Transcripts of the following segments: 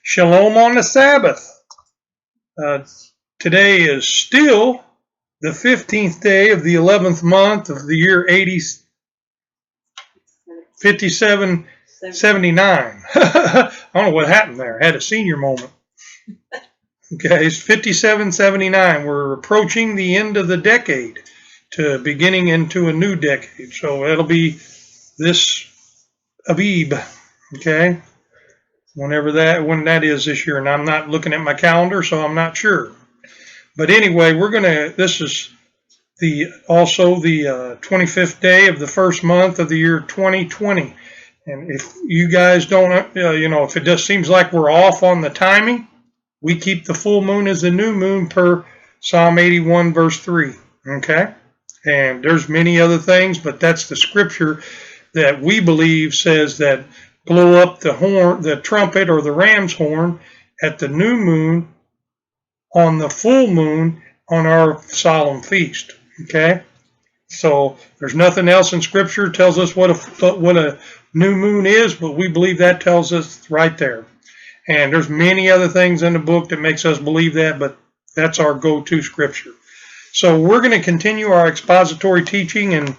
Shalom on the Sabbath. Today is still the 15th day of the 11th month of the year 5779. I don't know what happened there. I had a senior moment. Okay, it's 5779. We're approaching the end of the decade to beginning into a new decade. So it'll be this Abib, okay? When that is this year, and I'm not looking at my calendar, so I'm not sure. But anyway, this is also the 25th day of the first month of the year 2020. And if you guys don't, if it just seems like we're off on the timing, we keep the full moon as the new moon per Psalm 81 verse 3, okay? And there's many other things, but that's the scripture that we believe says that blow up the trumpet or the ram's horn at the new moon on the full moon on our solemn feast. Okay, so there's nothing else in Scripture tells us what a new moon is, but we believe that tells us right there. And there's many other things in the book that makes us believe that, but that's our go-to Scripture. So we're going to continue our expository teaching in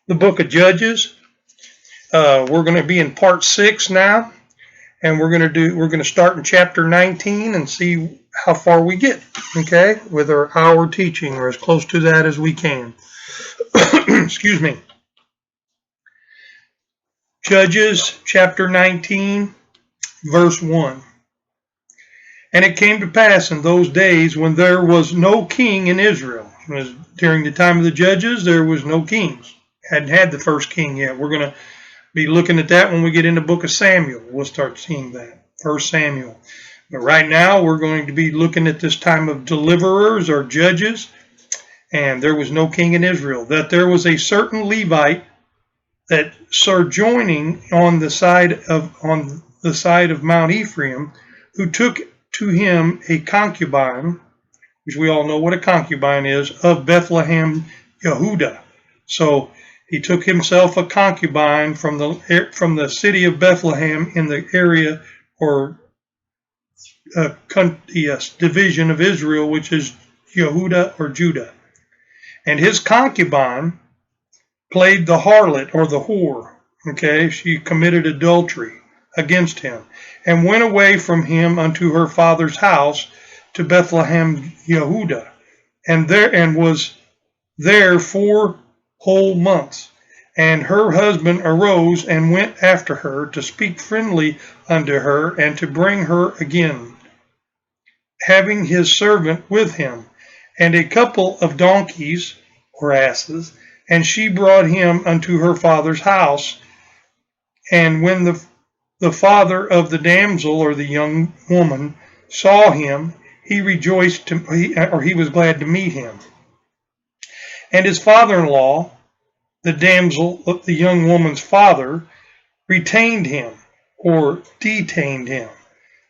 the book of Judges. We're going to be in part 6 now, and we're going to start in chapter 19 and see how far we get, okay, with our hour teaching, or as close to that as we can. Excuse me. Judges chapter 19, verse 1. And it came to pass in those days when there was no king in Israel. During the time of the judges, there was no kings. Hadn't had the first king yet. We're going to be looking at that when we get in the book of Samuel. We'll start seeing that, 1 Samuel. But right now we're going to be looking at this time of deliverers or judges. And there was no king in Israel. That there was a certain Levite that sojourning on the side of Mount Ephraim, who took to him a concubine, which we all know what a concubine is, of Bethlehem, Yehudah. So he took himself a concubine from the city of Bethlehem in the area or division of Israel, which is Yehudah or Judah. And his concubine played the harlot or the whore. Okay, she committed adultery against him and went away from him unto her father's house to Bethlehem, Yehudah, and was there 4 whole months. And her husband arose and went after her to speak friendly unto her and to bring her again, having his servant with him, and a couple of donkeys or asses, and she brought him unto her father's house. And when the father of the damsel or the young woman saw him, he rejoiced, he was glad to meet him. And his father-in-law, the damsel, the young woman's father, retained him or detained him.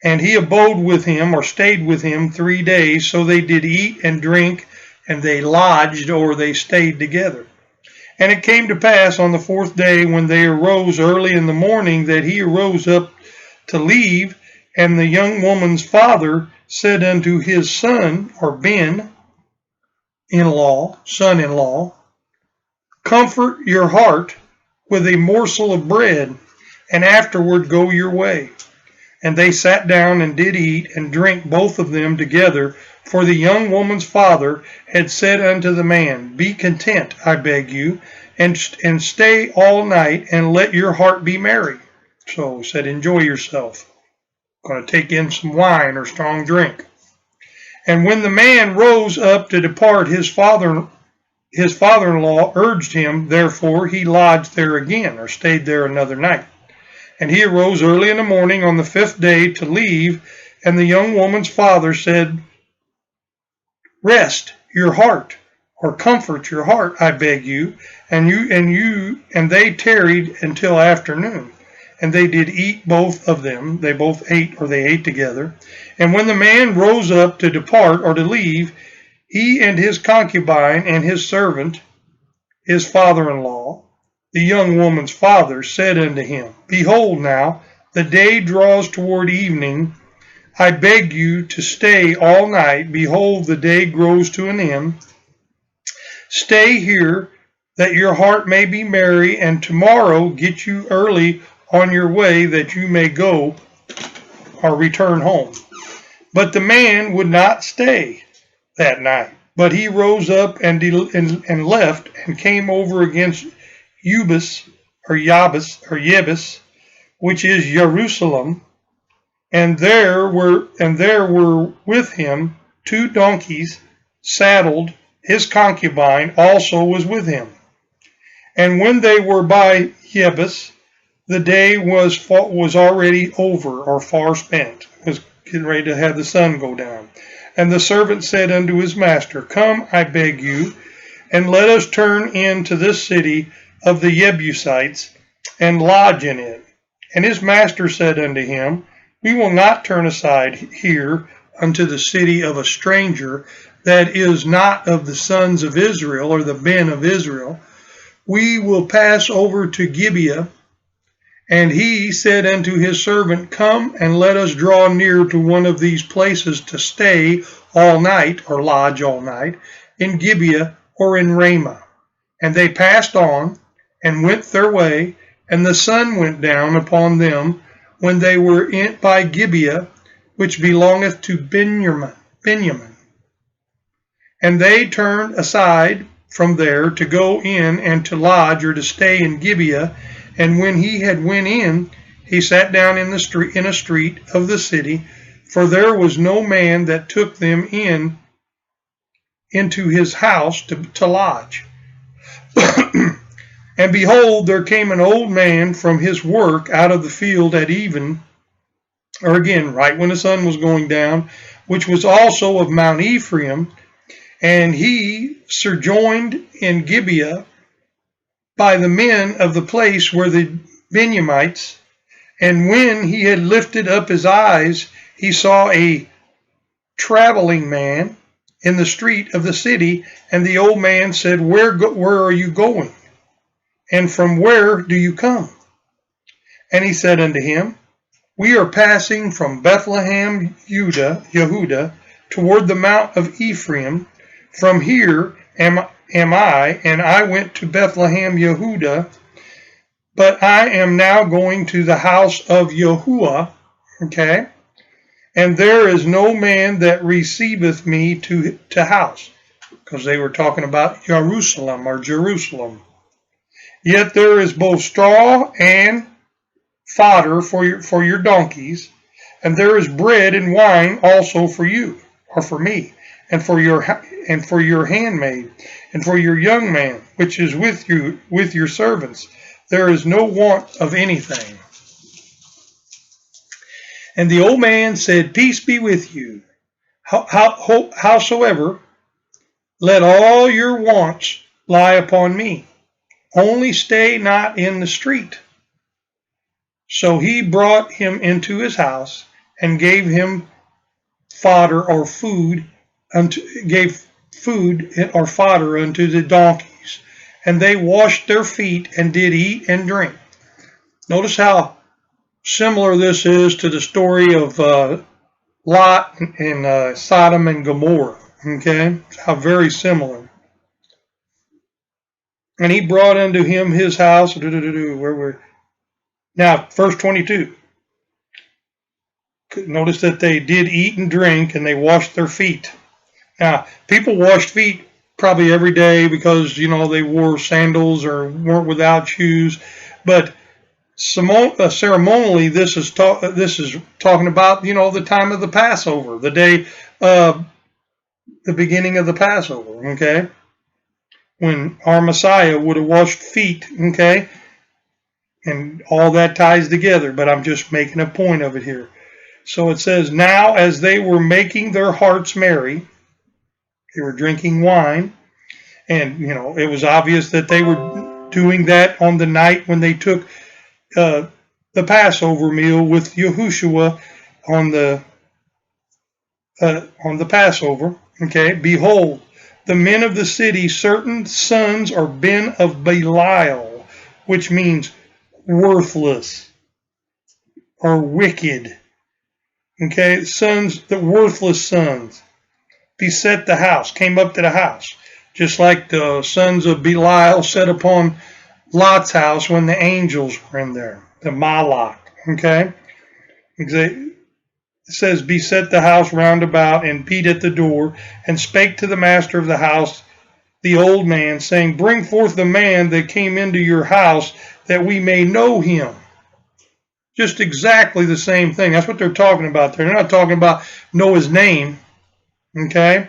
And he abode with him or stayed with him 3 days. So they did eat and drink, and they lodged or they stayed together. And it came to pass on the 4th day when they arose early in the morning that he arose up to leave. And the young woman's father said unto his son or son-in-law, comfort your heart with a morsel of bread, and afterward go your way. And they sat down and did eat and drink both of them together. For the young woman's father had said unto the man, be content, I beg you, and stay all night, and let your heart be merry. So he said, enjoy yourself. Going to take in some wine or strong drink. And when the man rose up to depart, his father-in-law urged him, therefore he lodged there again, or stayed there another night. And he arose early in the morning on the 5th day to leave, and the young woman's father said, rest your heart, or comfort your heart, I beg you. And they tarried until afternoon. And they did eat both of them. They both ate, or they ate together. And when the man rose up to depart or to leave, he and his concubine and his servant, his father-in-law, the young woman's father, said unto him, behold now, the day draws toward evening. I beg you to stay all night. Behold, the day grows to an end. Stay here, that your heart may be merry, and tomorrow get you early on your way, that you may go or return home. But the man would not stay that night, but he rose up and left, and came over against Yebus, which is Jerusalem, and there were with him 2 donkeys saddled. His concubine also was with him. And when they were by Yebus, the day was already over, or far spent. It was getting ready to have the sun go down. And the servant said unto his master, Come, I beg you, and let us turn into this city of the Jebusites, and lodge in it. And his master said unto him, We will not turn aside here unto the city of a stranger, that is not of the sons of Israel, or the men of Israel. We will pass over to Gibeah. And he said unto his servant, Come, and let us draw near to one of these places to stay all night, or lodge all night, in Gibeah or in Ramah. And they passed on, and went their way, and the sun went down upon them when they were by Gibeah, which belongeth to Benjamin. And they turned aside from there to go in and to lodge, or to stay in Gibeah. And when he had went in, he sat down in a street of the city, for there was no man that took them into his house to lodge. And behold, there came an old man from his work out of the field at even, or again, right when the sun was going down, which was also of Mount Ephraim, and he sojourned in Gibeah by the men of the place where the Benjamites. And when he had lifted up his eyes, he saw a traveling man in the street of the city. And the old man said, Where are you going? And from where do you come? And he said unto him, We are passing from Bethlehem, Yehuda, toward the mount of Ephraim. From here am I, and I went to Bethlehem, Yehuda, but I am now going to the house of Yahuwah, okay? And there is no man that receiveth me to house, because they were talking about Jerusalem, or Jerusalem. Yet there is both straw and fodder for your donkeys, and there is bread and wine also for you, or for me, and for your handmaid, and for your young man, which is with you, with your servants. There is no want of anything. And the old man said, Peace be with you. Howsoever, let all your wants lie upon me. Only stay not in the street. So he brought him into his house, and gave him fodder or food, gave food or fodder unto the donkeys. And they washed their feet, and did eat and drink. Notice how similar this is to the story of Lot and Sodom and Gomorrah. Okay, how very similar. And he brought unto him his house. Now, verse 22. Notice that they did eat and drink, and they washed their feet. Now, people washed feet probably every day because, they wore sandals or weren't without shoes. But ceremonially, this is talking about, the time of the Passover, the day, the beginning of the Passover, okay? When our Messiah would have washed feet, okay? And all that ties together, but I'm just making a point of it here. So it says, Now as they were making their hearts merry, they were drinking wine, and, it was obvious that they were doing that on the night when they took the Passover meal with Yahushua on the Passover, okay? Behold, the men of the city, certain sons are ben of Belial, which means worthless. are wicked. Okay, sons, the worthless sons, beset the house, came up to the house, just like the sons of Belial set upon Lot's house when the angels were in there, the Malach. Okay, it says, beset the house round about and beat at the door, and spake to the master of the house, the old man, saying, bring forth the man that came into your house, that we may know him. Just exactly the same thing. That's what they're talking about there. They're not talking about know his name. Okay?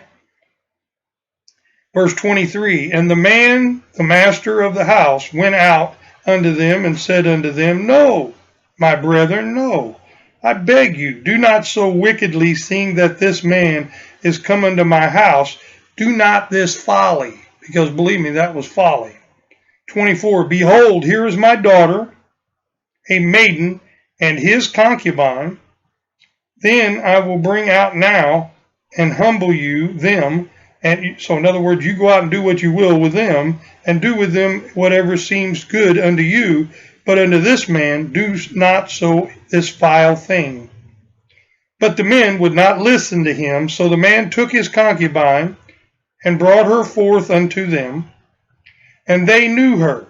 Verse 23, and the man, the master of the house, went out unto them and said unto them, no, my brethren, no. I beg you, do not so wickedly, seeing that this man is come unto my house. Do not this folly. Because believe me, that was folly. 24, behold, here is my daughter, a maiden, and his concubine. Then I will bring out now and humble you them. And so in other words, you go out and do what you will with them, and do with them whatever seems good unto you, but unto this man do not so this vile thing. But the men would not listen to him, so the man took his concubine and brought her forth unto them, and they knew her.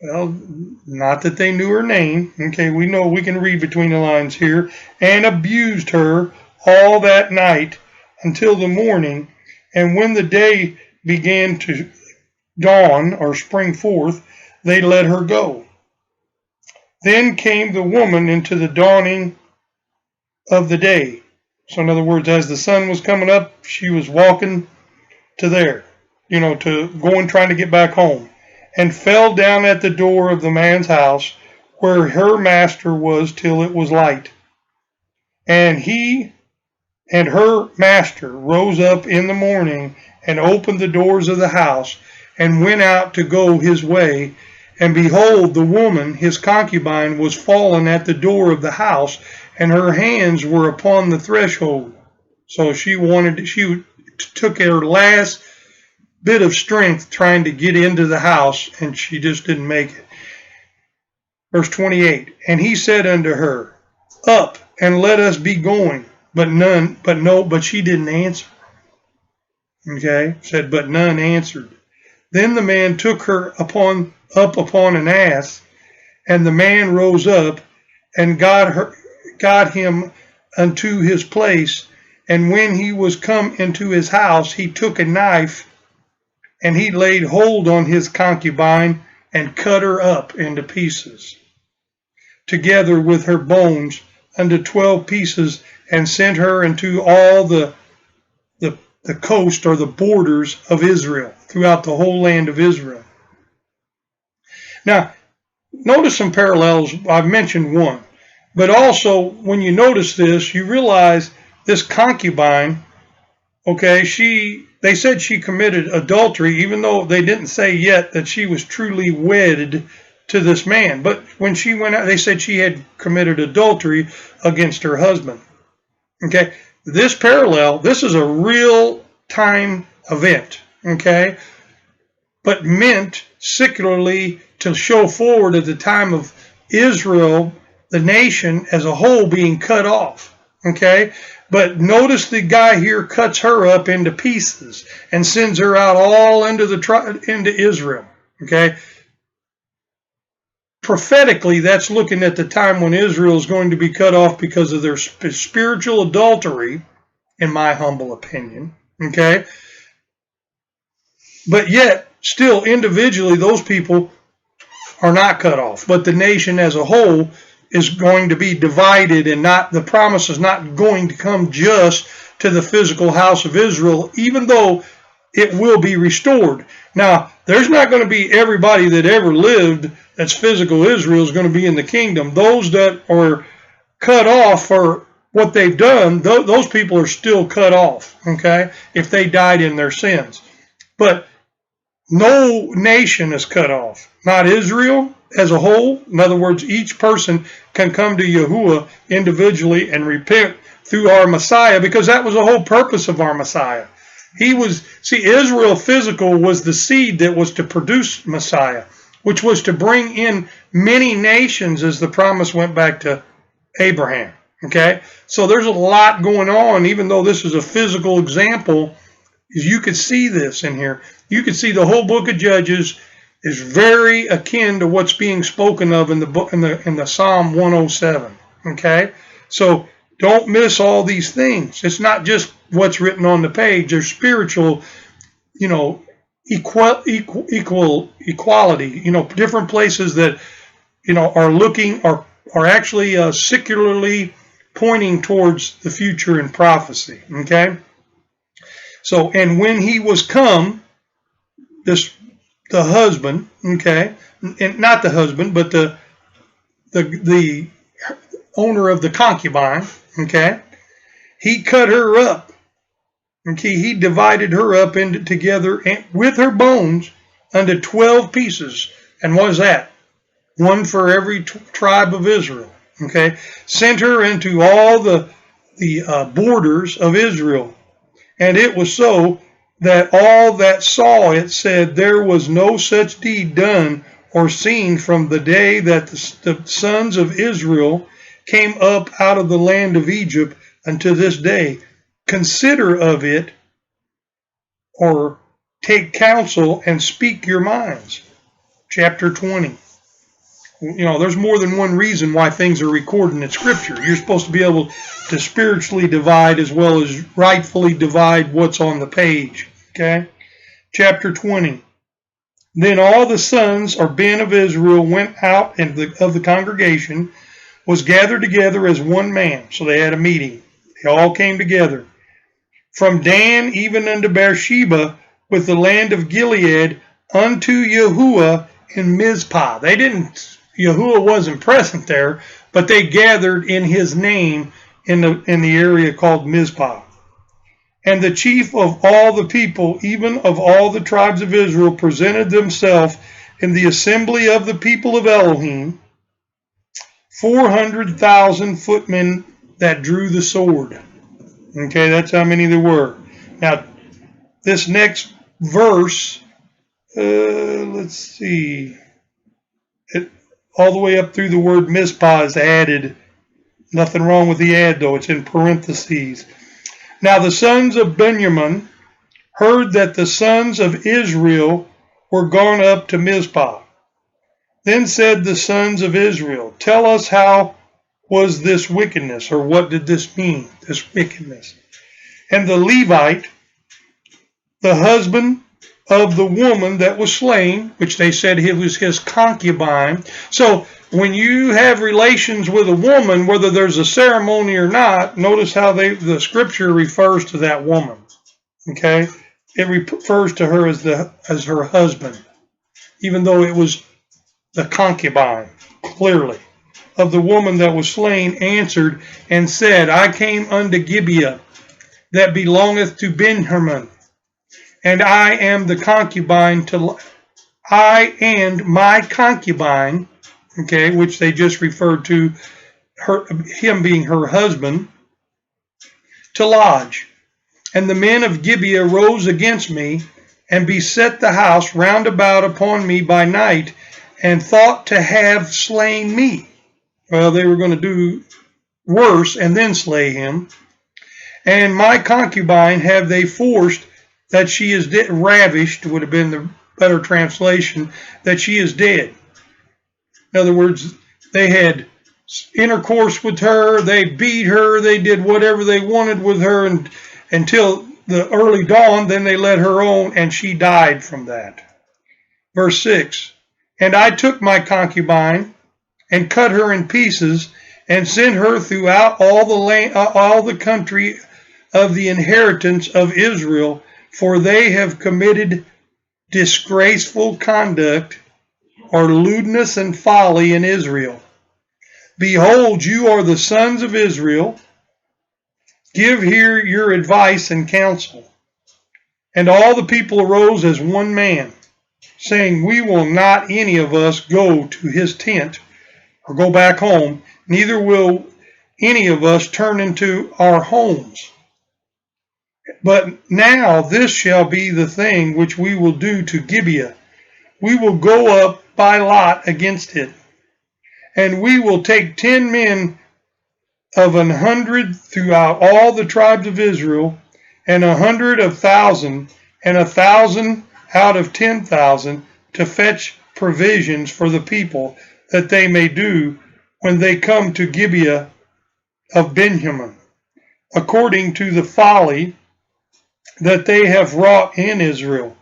Well, not that they knew her name. Okay, we know, we can read between the lines here. And abused her all that night until the morning. And when the day began to dawn or spring forth, they let her go. Then came the woman into the dawning of the day. So in other words, as the sun was coming up, she was walking to there, to going, trying to get back home, and fell down at the door of the man's house where her master was till it was light. And he and her master rose up in the morning and opened the doors of the house and went out to go his way. And behold, the woman, his concubine, was fallen at the door of the house, and her hands were upon the threshold. So she took her last bit of strength trying to get into the house, and she just didn't make it. Verse 28, and he said unto her, up, and let us be going. But she didn't answer. Okay, said, but none answered. Then the man took her up upon an ass, and the man rose up and got him unto his place. And when he was come into his house, he took a knife, and he laid hold on his concubine and cut her up into pieces, together with her bones, unto 12 pieces, and sent her into all the coast or the borders of Israel, throughout the whole land of Israel. Now, notice some parallels. I've mentioned one. But also, when you notice this, you realize this concubine, okay, they said she committed adultery, even though they didn't say yet that she was truly wedded to this man. But when she went out, they said she had committed adultery against her husband. Okay, this is a real time event, okay, but meant secularly to show forward at the time of Israel, the nation as a whole being cut off, okay. But notice the guy here cuts her up into pieces and sends her out all into Israel, okay. Prophetically, that's looking at the time when Israel is going to be cut off because of their spiritual adultery, in my humble opinion, okay? But yet, still individually, those people are not cut off. But the nation as a whole is going to be divided, and the promise is not going to come just to the physical house of Israel, even though it will be restored. Now, there's not going to be everybody that ever lived that's physical Israel is going to be in the kingdom. Those that are cut off for what they've done, those people are still cut off, okay, if they died in their sins. But no nation is cut off. Not Israel as a whole. In other words, each person can come to Yahuwah individually and repent through our Messiah, because that was the whole purpose of our Messiah. Israel physical was the seed that was to produce Messiah, which was to bring in many nations, as the promise went back to Abraham. Okay, so there's a lot going on, even though this is a physical example. You could see this in here. You could see the whole book of Judges is very akin to what's being spoken of in the book in the Psalm 107. Okay, so don't miss all these things. It's not just what's written on the page. There's spiritual, equality. Different places that are looking are actually secularly pointing towards the future in prophecy. Okay, so and when he was come, the husband, okay, and not the husband, but the owner of the concubine, okay, he cut her up. Okay, he divided her up into together with her bones unto 12 pieces. And what is that? One for every tribe of Israel. Okay, sent her into all the borders of Israel. And it was so that all that saw it said there was no such deed done or seen from the day that the sons of Israel came up out of the land of Egypt unto this day. Consider of it, or take counsel and speak your minds. Chapter 20. There's more than one reason why things are recorded in Scripture. You're supposed to be able to spiritually divide as well as rightfully divide what's on the page. Okay? Chapter 20. Then all the sons or ben of Israel went out of the congregation, was gathered together as one man. So they had a meeting. They all came together. From Dan even unto Beersheba with the land of Gilead unto Yahuwah in Mizpah. Yahuwah wasn't present there, but they gathered in his name in the area called Mizpah. And the chief of all the people, even of all the tribes of Israel, presented themselves in the assembly of the people of Elohim, 400,000 footmen that drew the sword. Okay, that's how many there were. Now, this next verse, let's see, all the way up through the word Mizpah is added. Nothing wrong with the add, though. It's in parentheses. Now the sons of Benjamin heard that the sons of Israel were gone up to Mizpah. Then said the sons of Israel, tell us how was this wickedness, or what did this mean, this wickedness? And the Levite, the husband of the woman that was slain, which they said it was his concubine. So when you have relations with a woman, whether there's a ceremony or not, notice how the scripture refers to that woman. Okay, it refers to her as her husband, even though it was the concubine. Clearly, of the woman that was slain, answered and said, I came unto Gibeah, that belongeth to Benjamin, and I am the concubine I and my concubine, okay, which they just referred to him being her husband, to lodge. And the men of Gibeah rose against me, and beset the house round about upon me by night, and thought to have slain me. Well, they were going to do worse and then slay him. And my concubine have they forced, that she is ravished, would have been the better translation, that she is dead. In other words, they had intercourse with her, they beat her, they did whatever they wanted with her until the early dawn, then they let her on, and she died from that. Verse 6, and I took my concubine, and cut her in pieces, and sent her throughout all the land, all the country of the inheritance of Israel, for they have committed disgraceful conduct, or lewdness and folly in Israel. Behold, you are the sons of Israel. Give here your advice and counsel. And all the people arose as one man, saying, we will not any of us go to his tent, or go back home, neither will any of us turn into our homes. But now this shall be the thing which we will do to Gibeah. We will go up by lot against it, and we will take 10 men of 100 throughout all the tribes of Israel, and 100 of 1,000, and 1,000 out of 10,000 to fetch provisions for the people, that they may do when they come to Gibeah of Benjamin, according to the folly that they have wrought in Israel.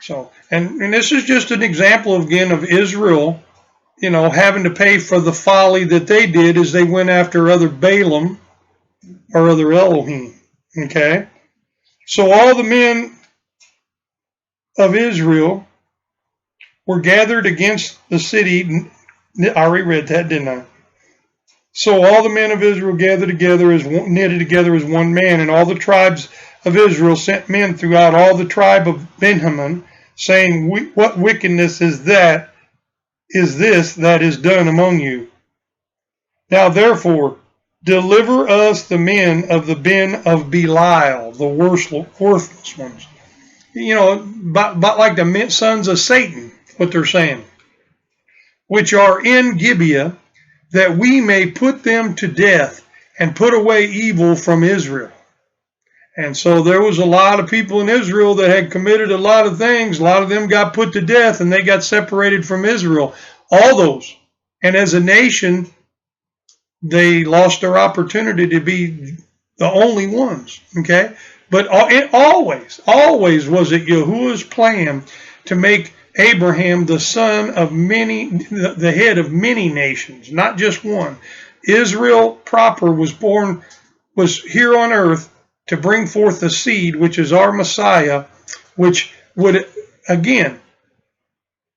So, and this is just an example again of Israel, having to pay for the folly that they did as they went after other Balaam or other Elohim. Okay? So all the men of Israel were gathered against the city. I already read that, didn't I? So all the men of Israel gathered together knitted together as one man, and all the tribes of Israel sent men throughout all the tribe of Benjamin, saying, what wickedness is this that is done among you? Now therefore, deliver us the men of the Ben of Belial, the worthless ones. But like the sons of Satan, what they're saying, which are in Gibeah, that we may put them to death and put away evil from Israel. And so there was a lot of people in Israel that had committed a lot of things. A lot of them got put to death and they got separated from Israel. All those. And as a nation, they lost their opportunity to be the only ones. Okay? But it always was it Yahuwah's plan to make Abraham the son of many, the head of many nations, not just one. Israel proper was here on earth to bring forth the seed, which is our Messiah, which would, again,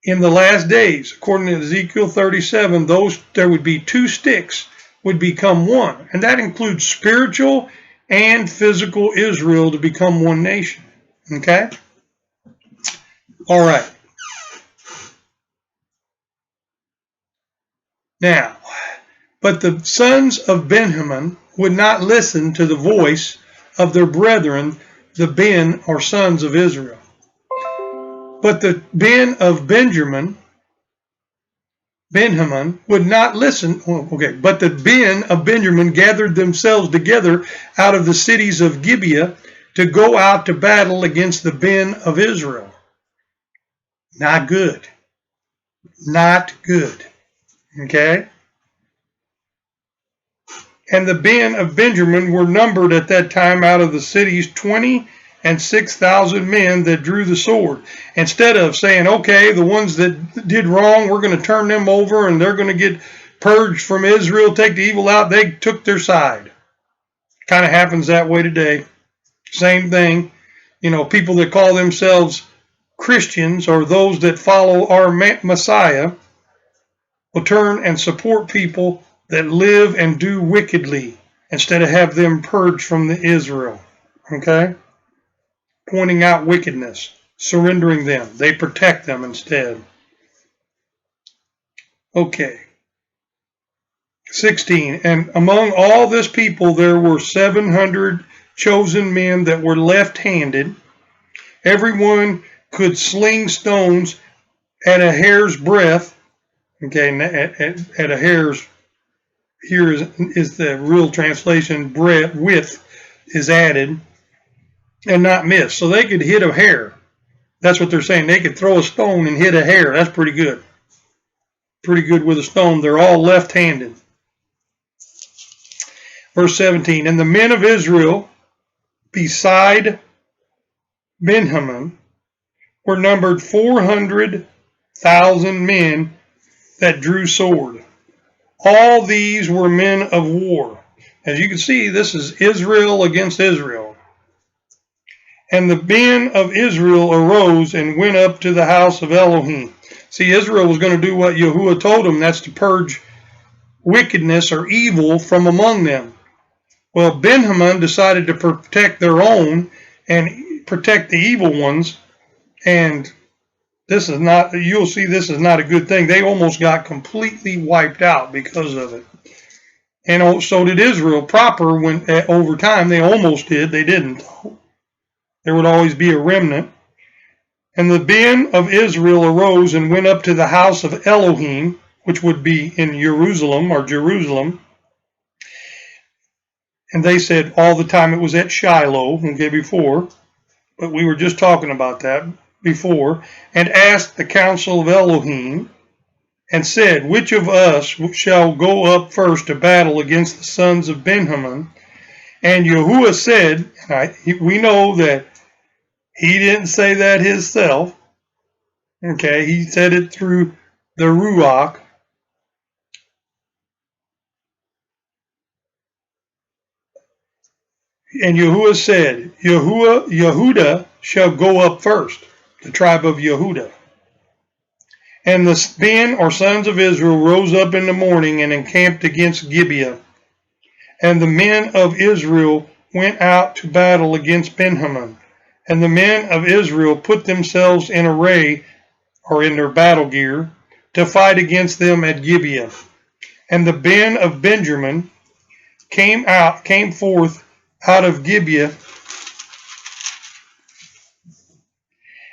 in the last days, according to Ezekiel 37, there would be two sticks would become one. And that includes spiritual and physical Israel to become one nation. Okay? All right. Now, but the sons of Benjamin would not listen to the voice of their brethren, the Ben, or sons of Israel. But the Ben of Benjamin would not listen. But the Ben of Benjamin gathered themselves together out of the cities of Gibeah to go out to battle against the Ben of Israel. Not good. Not good. Okay? And the Ben of Benjamin were numbered at that time out of the cities 20 and 6,000 men that drew the sword. Instead of saying, okay, the ones that did wrong, we're going to turn them over and they're going to get purged from Israel, take the evil out, they took their side. Kind of happens that way today. Same thing. People that call themselves Christians or those that follow our Messiah will turn and support people that live and do wickedly instead of have them purged from the Israel. Okay? Pointing out wickedness, surrendering them. They protect them instead. Okay. 16. And among all this people there were 700 chosen men that were left-handed. Everyone could sling stones at a hair's breadth. Okay, at a hair's, here is the real translation, width is added, and not miss. So they could hit a hair. That's what they're saying. They could throw a stone and hit a hair. That's pretty good. Pretty good with a stone. They're all left-handed. Verse 17, and the men of Israel beside Benjamin were numbered 400,000 men that drew sword. All these were men of war. As you can see, this is Israel against Israel. And the Ben of Israel arose and went up to the house of Elohim. See, Israel was going to do what Yahuwah told him. That's to purge wickedness or evil from among them. Well, Benjamin decided to protect their own and protect the evil ones. And this is not, you'll see this is not a good thing. They almost got completely wiped out because of it. And so did Israel proper when over time they almost did. They didn't. There would always be a remnant. And the Ben of Israel arose and went up to the house of Elohim, which would be in Jerusalem or Jerusalem. And they said all the time it was at Shiloh, okay, before, but we were just talking about that before, and asked the council of Elohim, and said, which of us shall go up first to battle against the sons of Benjamin? And Yahuwah said, we know that he didn't say that himself, okay, he said it through the Ruach. And Yahuwah said, Yehuda shall go up first, the tribe of Yehuda. And the men or sons of Israel rose up in the morning and encamped against Gibeah. And the men of Israel went out to battle against Benjamin. And the men of Israel put themselves in array, or in their battle gear, to fight against them at Gibeah. And the men of Benjamin came forth out of Gibeah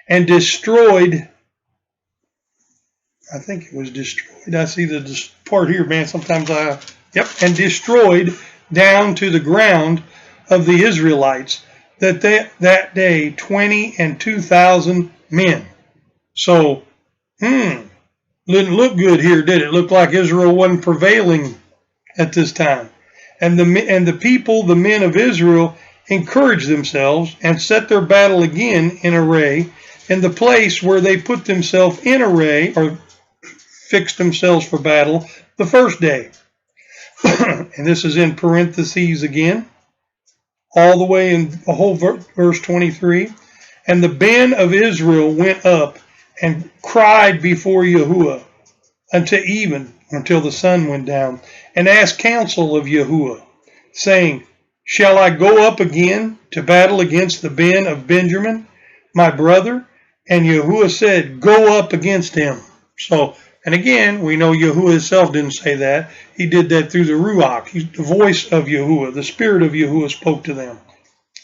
and destroyed. I think it was destroyed. I see the part here, man. Sometimes and destroyed down to the ground of the Israelites that day 22,000 men. So, didn't look good here, did it? Looked like Israel wasn't prevailing at this time. And the people, the men of Israel, encouraged themselves and set their battle again in array in the place where they put themselves in array, or fixed themselves for battle, the first day. And this is in parentheses again, all the way in the whole verse 23. And the men of Israel went up and cried before Yahuwah until the sun went down, and asked counsel of Yahuwah, saying, shall I go up again to battle against the men of Benjamin, my brother? And Yahuwah said, go up against him. So, and again, we know Yahuwah himself didn't say that. He did that through the Ruach. The voice of Yahuwah, the spirit of Yahuwah spoke to them.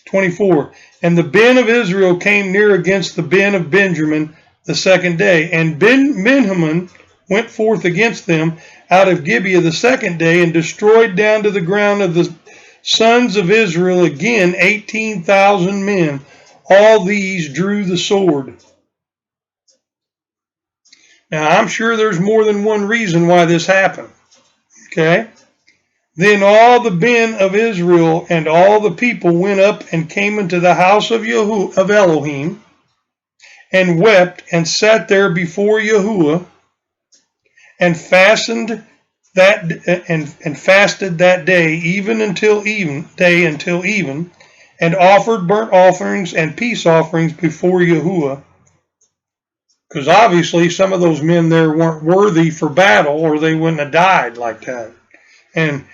24. And the men of Israel came near against the men of Benjamin the second day. And Benjamin went forth against them out of Gibeah the second day, and destroyed down to the ground of the sons of Israel again 18,000 men. All these drew the sword. Now, I'm sure there's more than one reason why this happened. Okay? Then all the men of Israel and all the people went up and came into the house of Elohim, and wept and sat there before Yahuwah, and fasted that day until even, and offered burnt offerings and peace offerings before Yahuwah. Because obviously some of those men there weren't worthy for battle, or they wouldn't have died like that. And,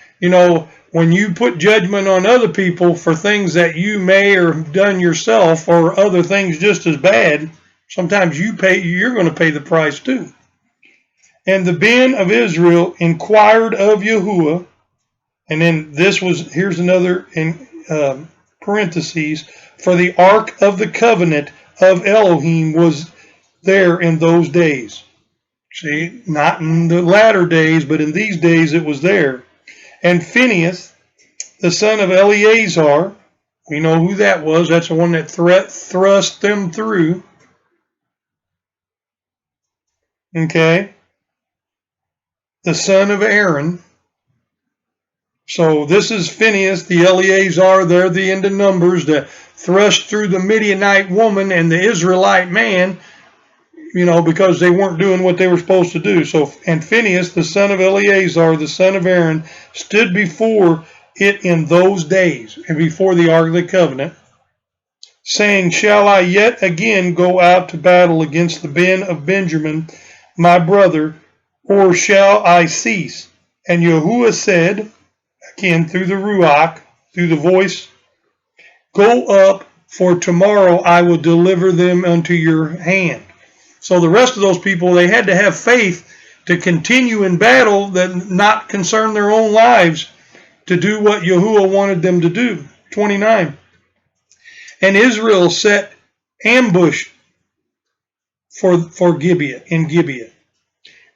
when you put judgment on other people for things that you may or have done yourself, or other things just as bad, sometimes you're going to pay the price too. And the men of Israel inquired of Yahuwah, and then here's another in parentheses, for the ark of the covenant of Elohim was there in those days. See, not in the latter days, but in these days it was there. And Phinehas, the son of Eleazar, we know who that was. That's the one that thrust them through. Okay. The son of Aaron. So this is Phinehas, the Eleazar, there the end of Numbers, that thrust through the Midianite woman and the Israelite man, because they weren't doing what they were supposed to do. So, and Phinehas, the son of Eleazar, the son of Aaron, stood before it in those days, and before the Ark of the Covenant, saying, shall I yet again go out to battle against the men of Benjamin, my brother, or shall I cease? And Yahuwah said, again through the Ruach, through the voice, go up, for tomorrow I will deliver them unto your hand. So the rest of those people, they had to have faith to continue in battle, that not concern their own lives, to do what Yahuwah wanted them to do. 29. And Israel set ambush for Gibeah, in Gibeah.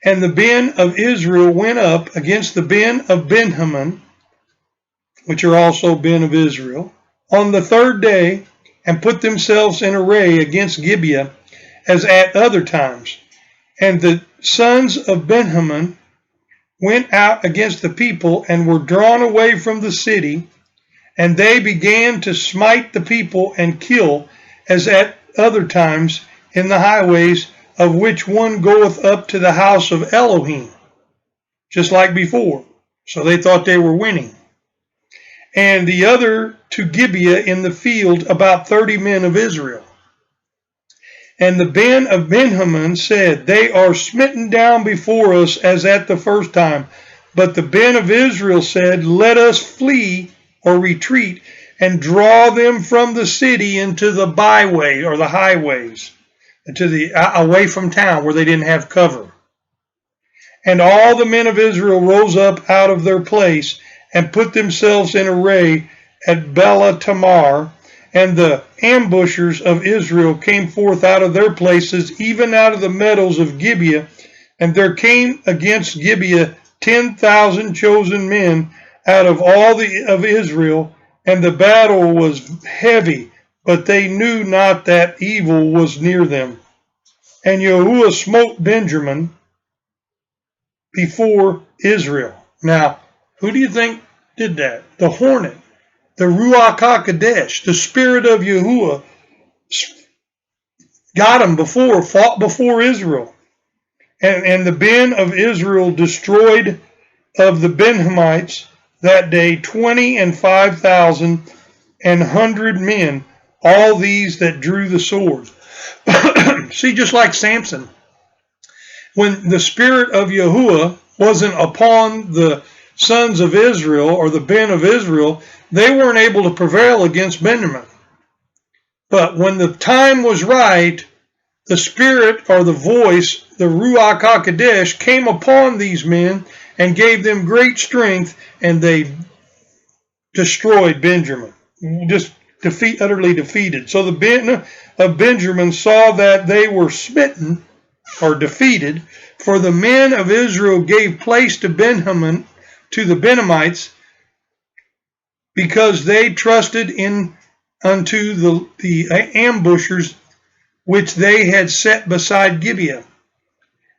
And the men of Israel went up against the men of Benjamin, which are also been of Israel, on the third day, and put themselves in array against Gibeah, as at other times. And the sons of Benjamin went out against the people, and were drawn away from the city, and they began to smite the people and kill, as at other times, in the highways, of which one goeth up to the house of Elohim, just like before. So they thought they were winning. And the other to Gibeah in the field, about 30 men of Israel. And the Ben of Benjamin said, they are smitten down before us as at the first time. But the Ben of Israel said, let us flee or retreat, and draw them from the city into the byway or the highways, to the away from town where they didn't have cover. And all the men of Israel rose up out of their place and put themselves in array at Bela Tamar. And the ambushers of Israel came forth out of their places, even out of the meadows of Gibeah. And there came against Gibeah 10,000 chosen men out of all of Israel. And the battle was heavy, but they knew not that evil was near them. And Yahuwah smote Benjamin before Israel. Now, who do you think did that? The hornet, the Ruach HaKodesh, the spirit of Yahuwah got him before, fought before Israel. And the Ben of Israel destroyed of the Benjamites that day 20 and 5,000 and 100 men, all these that drew the sword. See, just like Samson, when the spirit of Yahuwah wasn't upon the sons of Israel or the Ben of Israel, they weren't able to prevail against Benjamin. But when the time was right, the spirit or the voice, the Ruach HaKodesh, came upon these men and gave them great strength, and they destroyed Benjamin, just utterly defeated. So the Ben of Benjamin saw that they were smitten or defeated, for the men of Israel gave place to Benjamin, to the Benjamites, because they trusted in unto the ambushers which they had set beside Gibeah.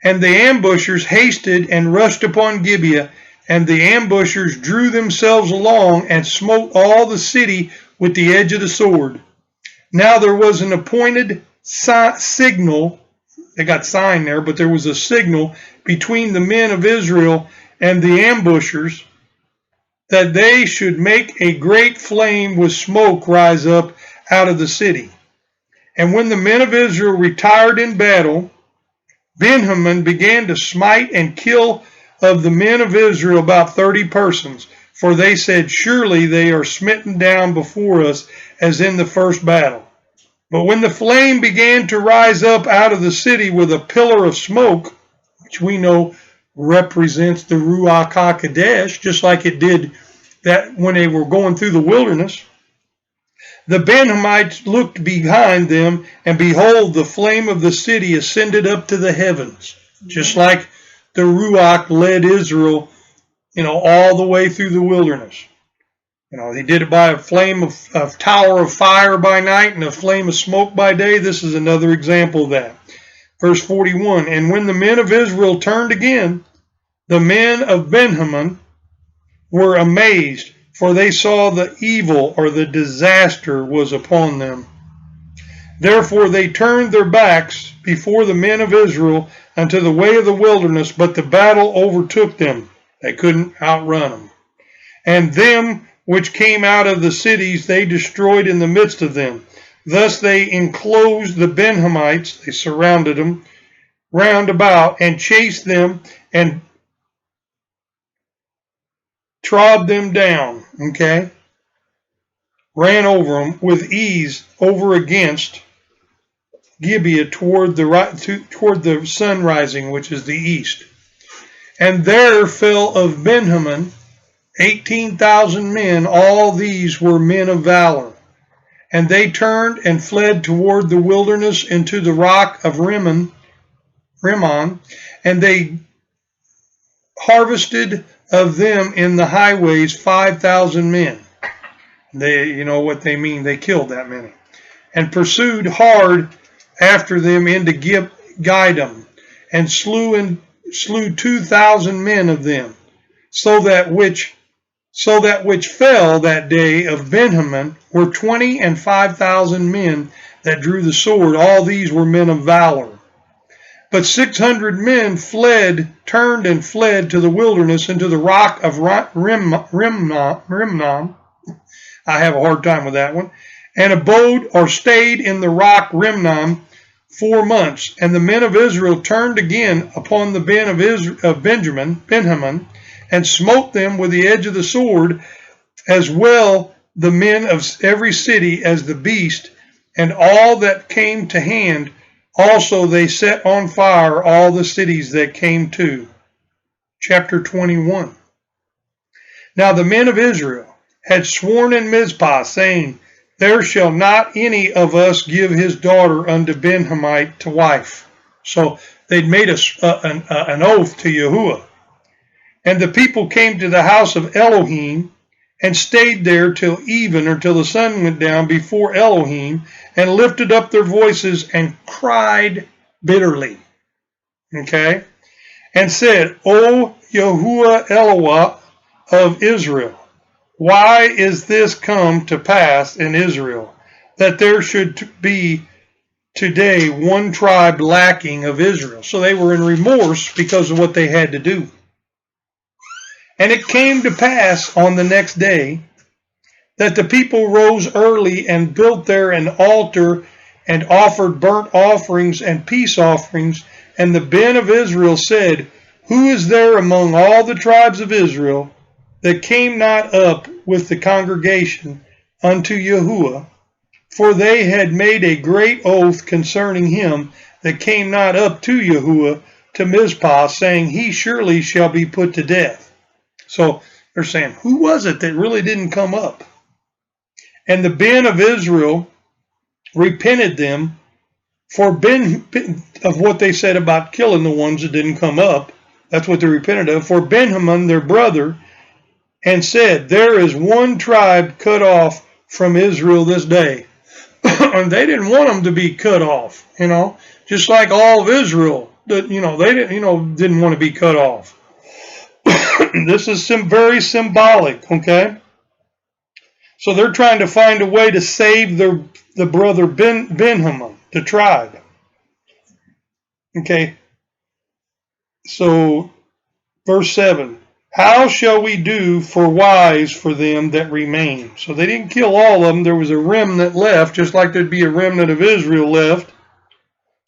And the ambushers hasted and rushed upon Gibeah, and the ambushers drew themselves along and smote all the city with the edge of the sword. Now there was an appointed signal, they got sign there, but there was a signal between the men of Israel and the ambushers, that they should make a great flame with smoke rise up out of the city. And when the men of Israel retired in battle, Benjamin began to smite and kill of the men of Israel about 30 persons, for they said, surely they are smitten down before us as in the first battle. But when the flame began to rise up out of the city with a pillar of smoke, which we know represents the Ruach HaKodesh, just like it did that when they were going through the wilderness, the Benjamites looked behind them, and behold, the flame of the city ascended up to the heavens, just like the Ruach led Israel, all the way through the wilderness. They did it by a flame of tower of fire by night and a flame of smoke by day. This is another example of that. Verse 41, and when the men of Israel turned again, the men of Benjamin were amazed, for they saw the evil or the disaster was upon them. Therefore they turned their backs before the men of Israel unto the way of the wilderness, but the battle overtook them. They couldn't outrun them. And them which came out of the cities they destroyed in the midst of them. Thus they enclosed the Benjamites, they surrounded them round about, and chased them and trod them down, ran over them with ease over against Gibeah toward the sun rising, which is the east. And there fell of Benjamin 18,000 men, all these were men of valor. And they turned and fled toward the wilderness into the rock of Rimmon, and they harvested of them in the highways 5,000 men. You know what they mean, they killed that many. And pursued hard after them into Gidom, and slew 2,000 men of them, so that which fell that day of Benjamin were 20 and 5,000 men that drew the sword. All these were men of valor. But 600 men turned and fled to the wilderness into the rock of Rimnon. I have a hard time with that one. And abode or stayed in the rock Rimnon 4 months. And the men of Israel turned again upon the men of Benjamin, and smote them with the edge of the sword, as well the men of every city as the beast, and all that came to hand. Also they set on fire all the cities that came to. Chapter 21. Now the men of Israel had sworn in Mizpah, saying, there shall not any of us give his daughter unto Benjamite to wife. So they'd made an oath to Yahuwah. And the people came to the house of Elohim, and stayed there till even, or till the sun went down before Elohim, and lifted up their voices and cried bitterly. Okay? And said, O Yahuwah Eloah of Israel, why is this come to pass in Israel, that there should be today one tribe lacking of Israel? So they were in remorse because of what they had to do. And it came to pass on the next day that the people rose early and built there an altar and offered burnt offerings and peace offerings. And the men of Israel said, who is there among all the tribes of Israel that came not up with the congregation unto Yahuwah? For they had made a great oath concerning him that came not up to Yahuwah to Mizpah, saying, he surely shall be put to death. So they're saying, who was it that really didn't come up? And the men of Israel repented them of what they said about killing the ones that didn't come up. That's what they repented of. For Benjamin, their brother, and said, there is one tribe cut off from Israel this day. And they didn't want them to be cut off, just like all of Israel, they didn't want to be cut off. This is very symbolic, okay? So they're trying to find a way to save the brother Benjamin, the tribe. Okay. So, verse 7. How shall we do for wives for them that remain? So they didn't kill all of them. There was a remnant left, just like there'd be a remnant of Israel left.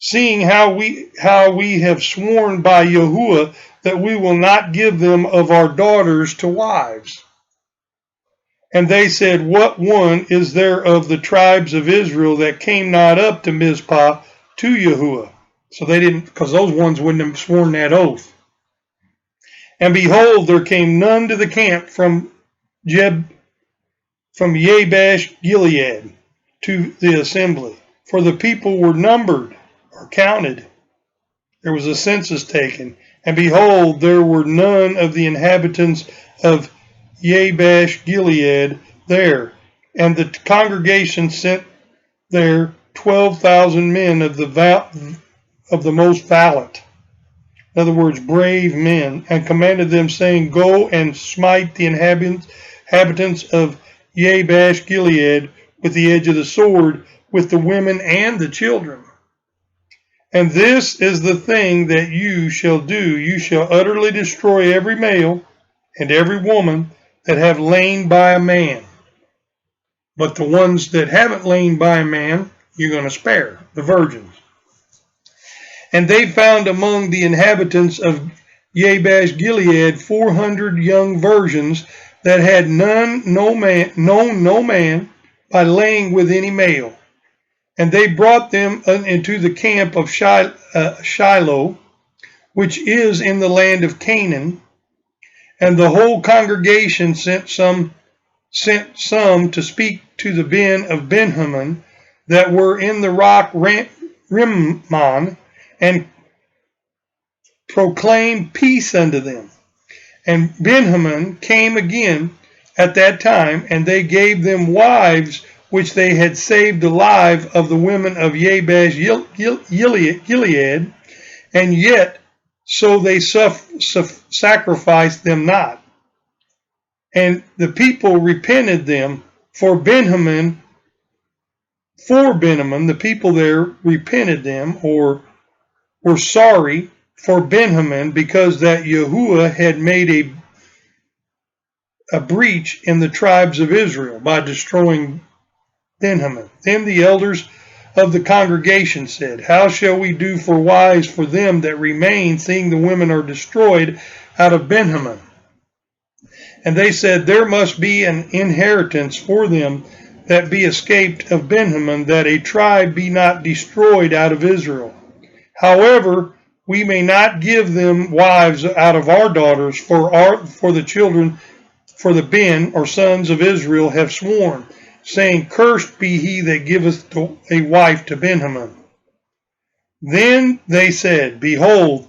Seeing how we have sworn by Yahuwah that we will not give them of our daughters to wives. And they said, what one is there of the tribes of Israel that came not up to Mizpah to Yahuwah? So they didn't, because those ones wouldn't have sworn that oath. And behold, there came none to the camp from Yabesh Gilead to the assembly. For the people were numbered or counted. There was a census taken. And behold, there were none of the inhabitants of Yabesh Gilead there. And the congregation sent there 12,000 men of the most valiant. In other words, brave men, and commanded them, saying, go and smite the inhabitants of Yabesh Gilead with the edge of the sword, with the women and the children. And this is the thing that you shall do. You shall utterly destroy every male and every woman that have lain by a man. But the ones that haven't lain by a man, you're going to spare, the virgins. And they found among the inhabitants of Yabesh Gilead 400 young virgins that had known no man by laying with any male. And they brought them into the camp of Shiloh, which is in the land of Canaan. And the whole congregation sent some to speak to the men of Benjamin that were in the rock Rimmon, and proclaim peace unto them. And Benjamin came again at that time, and they gave them wives which they had saved alive of the women of Jabesh Gilead, and yet so they sacrificed them not. And the people repented them for Benjamin, the people there repented them, or were sorry for Benjamin, because that Yahuwah had made a breach in the tribes of Israel by destroying Benjamin. Then the elders of the congregation said, How shall we do for wives for them that remain, seeing the women are destroyed out of Benjamin? And they said, There must be an inheritance for them that be escaped of Benjamin, that a tribe be not destroyed out of Israel. However, we may not give them wives out of our daughters, for the children, for the Ben, or sons of Israel, have sworn, saying, Cursed be he that giveth a wife to Benjamin. Then they said, Behold,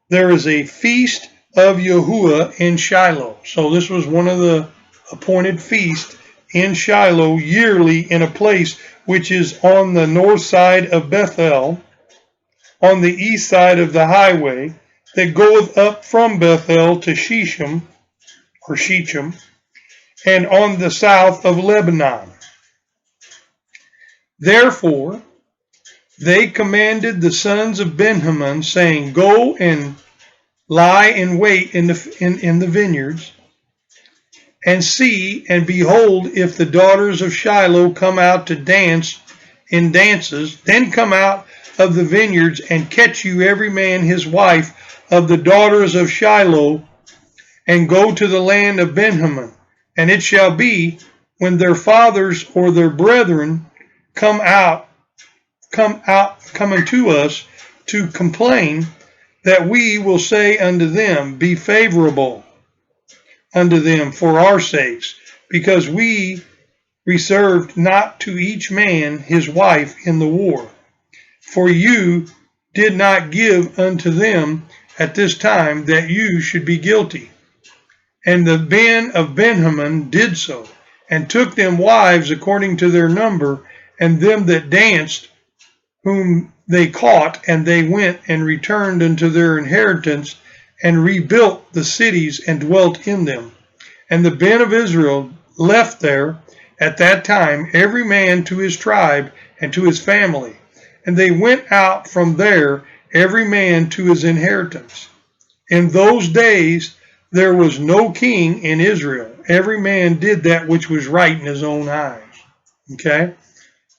there is a feast of Yahuwah in Shiloh. So this was one of the appointed feasts in Shiloh yearly, in a place which is on the north side of Bethel, on the east side of the highway that goeth up from Bethel to Shechem, and on the south of Lebanon. Therefore they commanded the sons of Benjamin, saying, Go and lie in wait in the vineyards, and see and behold, if the daughters of Shiloh come out to dance in dances, then come out of the vineyards and catch you every man his wife of the daughters of Shiloh, and go to the land of Benjamin. And it shall be, when their fathers or their brethren come unto us to complain, that we will say unto them, Be favorable unto them for our sakes, because we reserved not to each man his wife in the war. For you did not give unto them at this time, that you should be guilty. And the Ben of Benjamin did so, and took them wives according to their number, and them that danced, whom they caught, and they went and returned unto their inheritance, and rebuilt the cities, and dwelt in them. And the Ben of Israel left there at that time every man to his tribe and to his family. And they went out from there every man to his inheritance. In those days there was no king in Israel. Every man did that which was right in his own eyes. Okay?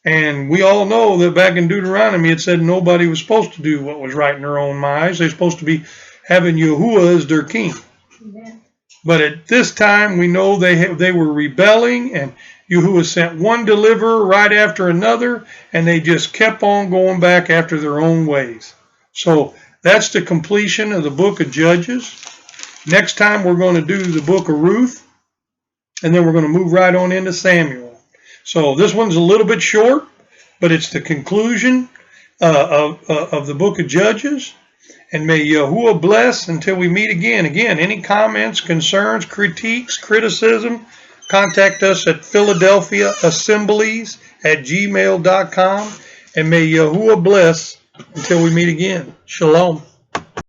And we all know that back in Deuteronomy it said nobody was supposed to do what was right in their own eyes. They're supposed to be having Yahuwah as their king. Amen. But at this time we know they were rebelling, and Yahuwah sent one deliverer right after another, and they just kept on going back after their own ways. So that's the completion of the book of Judges. Next time we're going to do the book of Ruth, and then we're going to move right on into Samuel. So this one's a little bit short, but it's the conclusion of the book of Judges. And may Yahuwah bless until we meet again. Again, any comments, concerns, critiques, criticism, contact us at philadelphiaassemblies@gmail.com. And may Yahuwah bless until we meet again. Shalom.